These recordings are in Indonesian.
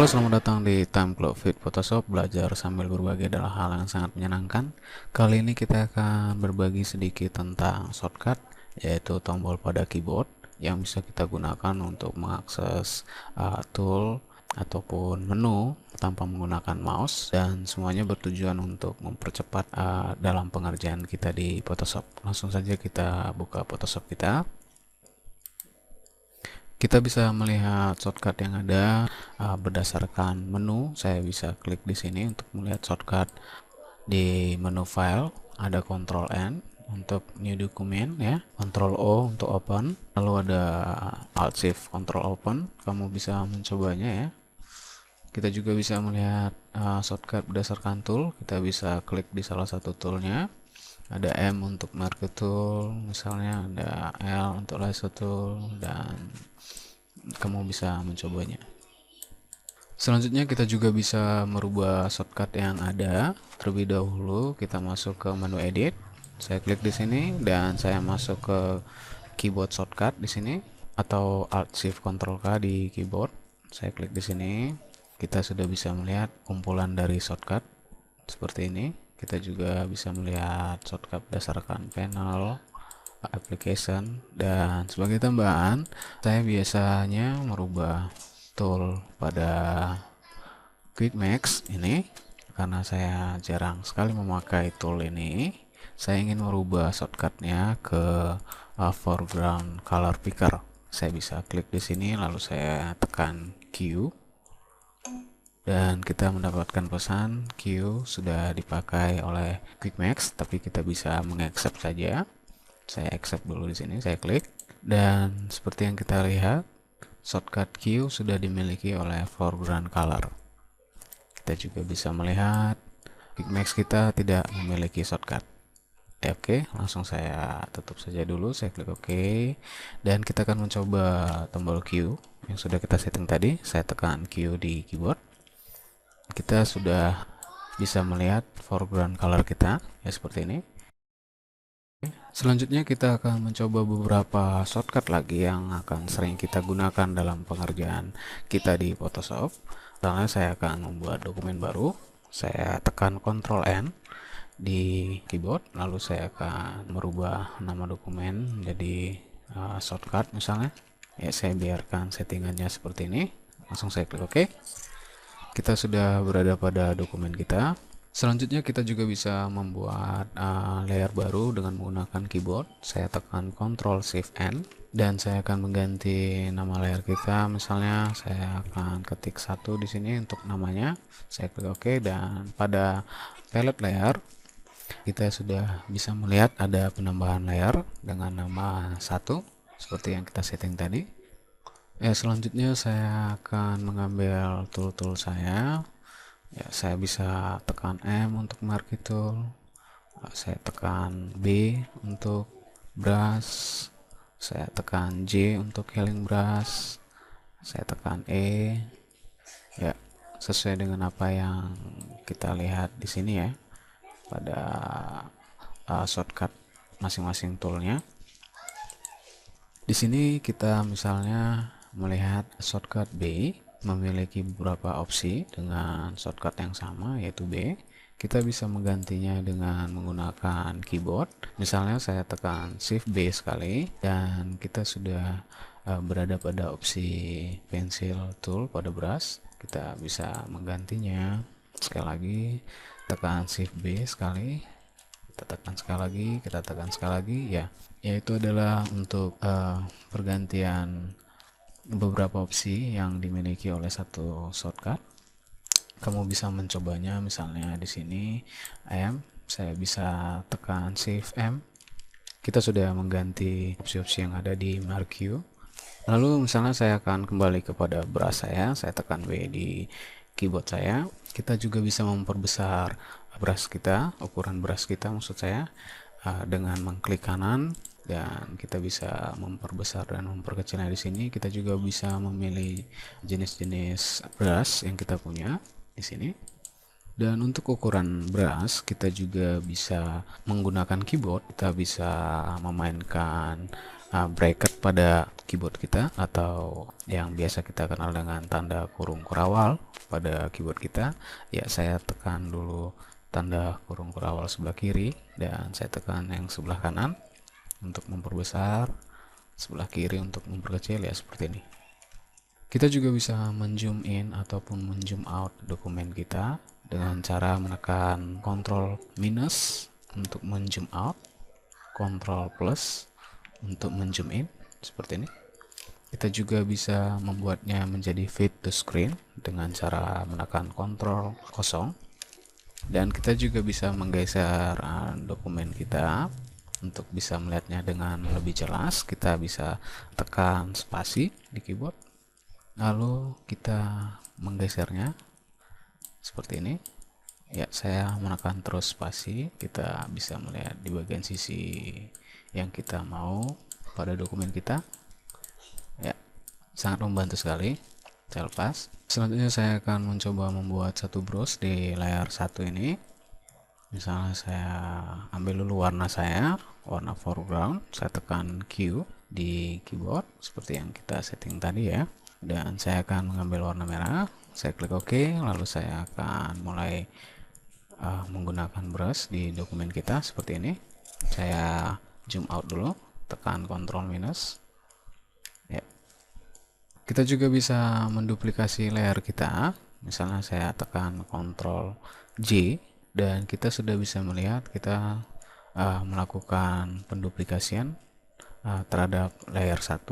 Halo, selamat datang di Time Club Fit Photoshop, belajar sambil berbagi adalah hal yang sangat menyenangkan. Kali ini kita akan berbagi sedikit tentang shortcut, yaitu tombol pada keyboard yang bisa kita gunakan untuk mengakses tool ataupun menu tanpa menggunakan mouse, dan semuanya bertujuan untuk mempercepat dalam pengerjaan kita di Photoshop. Langsung saja kita buka Photoshop kita. Kita bisa melihat shortcut yang ada berdasarkan menu. Saya bisa klik di sini untuk melihat shortcut. Di menu file ada Ctrl N untuk new document, ya, Ctrl O untuk open, lalu ada Alt Shift Ctrl Open. Kamu bisa mencobanya, ya. Kita juga bisa melihat shortcut berdasarkan tool. Kita bisa klik di salah satu toolnya. Ada M untuk marker tool, misalnya ada L untuk lasso tool, dan kamu bisa mencobanya. Selanjutnya kita juga bisa merubah shortcut yang ada. Terlebih dahulu kita masuk ke menu edit. Saya klik di sini dan saya masuk ke keyboard shortcut di sini, atau Alt Shift Ctrl K di keyboard. Saya klik di sini. Kita sudah bisa melihat kumpulan dari shortcut seperti ini. Kita juga bisa melihat shortcut berdasarkan panel, application, dan sebagai tambahan saya biasanya merubah tool pada Quick Max ini karena saya jarang sekali memakai tool ini. Saya ingin merubah shortcutnya ke foreground color picker. Saya bisa klik di sini lalu saya tekan Q dan kita mendapatkan pesan Q sudah dipakai oleh Quick Max, tapi kita bisa mengaccept saja. Saya accept dulu di sini, saya klik, dan seperti yang kita lihat, shortcut Q sudah dimiliki oleh foreground color. Kita juga bisa melihat Quick Max kita tidak memiliki shortcut. Oke, langsung saya tutup saja dulu, saya klik OK, dan kita akan mencoba tombol Q yang sudah kita setting tadi. Saya tekan Q di keyboard. Kita sudah bisa melihat foreground color kita, ya, seperti ini. Selanjutnya kita akan mencoba beberapa shortcut lagi yang akan sering kita gunakan dalam pengerjaan kita di Photoshop. Misalnya saya akan membuat dokumen baru. Saya tekan Ctrl N di keyboard, lalu saya akan merubah nama dokumen menjadi shortcut misalnya. Ya, saya biarkan settingannya seperti ini. Langsung saya klik OK. Kita sudah berada pada dokumen kita. Selanjutnya kita juga bisa membuat layer baru dengan menggunakan keyboard. Saya tekan Ctrl Shift N dan saya akan mengganti nama layer kita. Misalnya saya akan ketik 1 di sini untuk namanya. Saya klik OK, dan pada palette layer kita sudah bisa melihat ada penambahan layer dengan nama 1 seperti yang kita setting tadi. Ya, selanjutnya saya akan mengambil tool-tool saya. Ya, saya bisa tekan M untuk marquee tool. Saya tekan B untuk brush. Saya tekan J untuk healing brush. Saya tekan E. Ya, sesuai dengan apa yang kita lihat di sini, ya, pada shortcut masing-masing toolnya. Di sini kita misalnya melihat shortcut B memiliki beberapa opsi dengan shortcut yang sama, yaitu B. Kita bisa menggantinya dengan menggunakan keyboard. Misalnya saya tekan Shift B sekali dan kita sudah berada pada opsi pencil tool pada brush. Kita bisa menggantinya. Sekali lagi tekan Shift B sekali, kita tekan sekali lagi, kita tekan sekali lagi, ya. Yaitu adalah untuk pergantian beberapa opsi yang dimiliki oleh satu shortcut. Kamu bisa mencobanya, misalnya di sini M, saya bisa tekan Shift M. Kita sudah mengganti opsi-opsi yang ada di marquee. Lalu misalnya saya akan kembali kepada brush saya tekan W di keyboard saya. Kita juga bisa memperbesar brush kita, ukuran brush kita maksud saya, dengan mengklik kanan, dan kita bisa memperbesar dan memperkecilnya. Di sini kita juga bisa memilih jenis-jenis brush yang kita punya di sini. Dan untuk ukuran brush kita juga bisa menggunakan keyboard. Kita bisa memainkan bracket pada keyboard kita, atau yang biasa kita kenal dengan tanda kurung kurawal pada keyboard kita. Ya, saya tekan dulu tanda kurung kurawal sebelah kiri dan saya tekan yang sebelah kanan untuk memperbesar, sebelah kiri untuk memperkecil, ya seperti ini. Kita juga bisa menzoom in ataupun menzoom out dokumen kita dengan cara menekan Ctrl minus untuk menzoom out, Ctrl plus untuk menzoom in, seperti ini. Kita juga bisa membuatnya menjadi fit to screen dengan cara menekan Ctrl kosong. Dan kita juga bisa menggeser dokumen kita untuk bisa melihatnya dengan lebih jelas. Kita bisa tekan spasi di keyboard, lalu kita menggesernya seperti ini. Ya, saya menekan terus spasi, kita bisa melihat di bagian sisi yang kita mau pada dokumen kita. Ya, sangat membantu sekali. Saya lepas. Selanjutnya saya akan mencoba membuat satu brush di layar 1 ini. Misalnya saya ambil dulu warna saya, warna foreground, saya tekan Q di keyboard seperti yang kita setting tadi ya. Dan saya akan mengambil warna merah, saya klik OK, lalu saya akan mulai menggunakan brush di dokumen kita seperti ini. Saya zoom out dulu, tekan Ctrl minus. Ya. Kita juga bisa menduplikasi layer kita. Misalnya saya tekan Ctrl J dan kita sudah bisa melihat kita melakukan penduplikasian terhadap layer 1.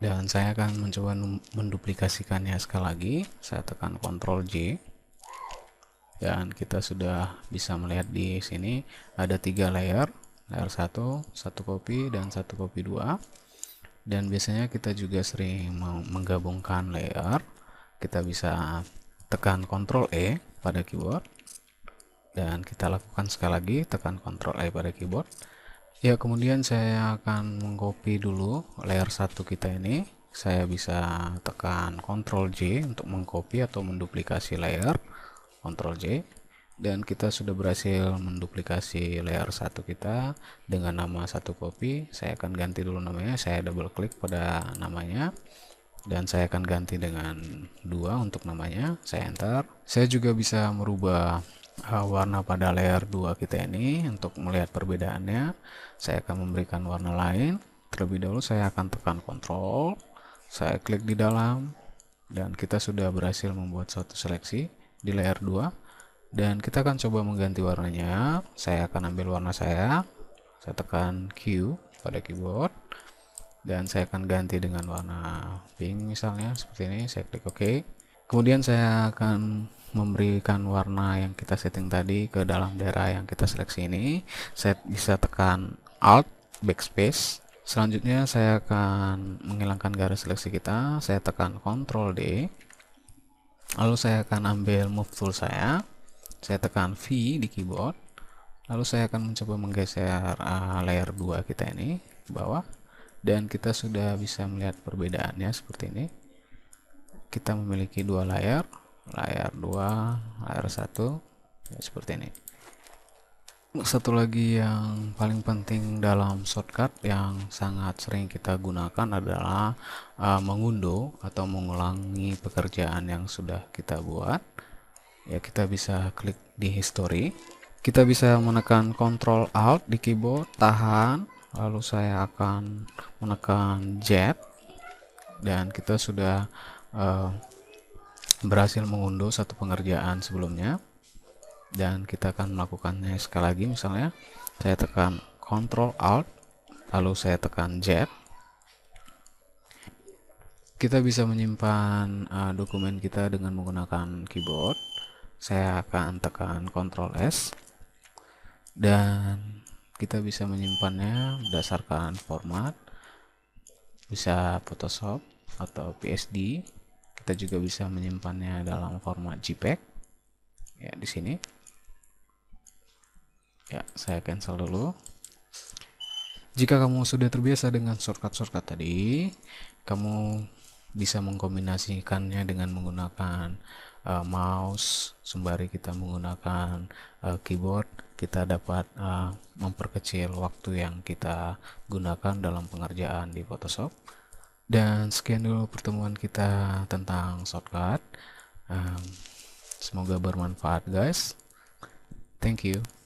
Dan saya akan mencoba menduplikasikannya sekali lagi. Saya tekan Ctrl J dan kita sudah bisa melihat di sini ada 3 layer 1, 1 copy dan 1 copy 2. Dan biasanya kita juga sering menggabungkan layer. Kita bisa tekan Ctrl E pada keyboard dan kita lakukan sekali lagi, tekan Ctrl E pada keyboard. Ya, kemudian saya akan mengcopy dulu layer 1 kita ini. Saya bisa tekan Ctrl J untuk mengcopy atau menduplikasi layer, Ctrl J, dan kita sudah berhasil menduplikasi layer 1 kita dengan nama 1 copy. Saya akan ganti dulu namanya, saya double klik pada namanya dan saya akan ganti dengan 2 untuk namanya. Saya enter. Saya juga bisa merubah warna pada layer 2 kita ini. Untuk melihat perbedaannya, saya akan memberikan warna lain. Terlebih dahulu saya akan tekan Ctrl, saya klik di dalam, dan kita sudah berhasil membuat suatu seleksi di layer 2. Dan kita akan coba mengganti warnanya. Saya akan ambil warna saya tekan Q pada keyboard dan saya akan ganti dengan warna pink misalnya seperti ini. Saya klik OK. Kemudian saya akan memberikan warna yang kita setting tadi ke dalam daerah yang kita seleksi ini. Saya bisa tekan Alt Backspace. Selanjutnya saya akan menghilangkan garis seleksi kita. Saya tekan Ctrl D, lalu saya akan ambil move tool saya tekan V di keyboard, lalu saya akan mencoba menggeser layer 2 kita ini ke bawah, dan kita sudah bisa melihat perbedaannya seperti ini. Kita memiliki 2 layar 2, layar 1, ya, seperti ini. Satu lagi yang paling penting dalam shortcut yang sangat sering kita gunakan adalah mengunduh atau mengulangi pekerjaan yang sudah kita buat. Ya, kita bisa klik di history. Kita bisa menekan Ctrl Alt di keyboard, tahan, lalu saya akan menekan Z dan kita sudah berhasil mengunduh satu pengerjaan sebelumnya. Dan kita akan melakukannya sekali lagi. Misalnya saya tekan Ctrl Alt lalu saya tekan Z. Kita bisa menyimpan dokumen kita dengan menggunakan keyboard. Saya akan tekan Ctrl S dan kita bisa menyimpannya berdasarkan format, bisa Photoshop atau PSD. Kita juga bisa menyimpannya dalam format JPEG. Ya, di sini. Ya, saya cancel dulu. Jika kamu sudah terbiasa dengan shortcut tadi, kamu bisa mengkombinasikannya dengan menggunakan mouse, sembari kita menggunakan keyboard, kita dapat memperkecil waktu yang kita gunakan dalam pengerjaan di Photoshop. Dan sekian dulu pertemuan kita tentang shortcut. Semoga bermanfaat guys. Thank you.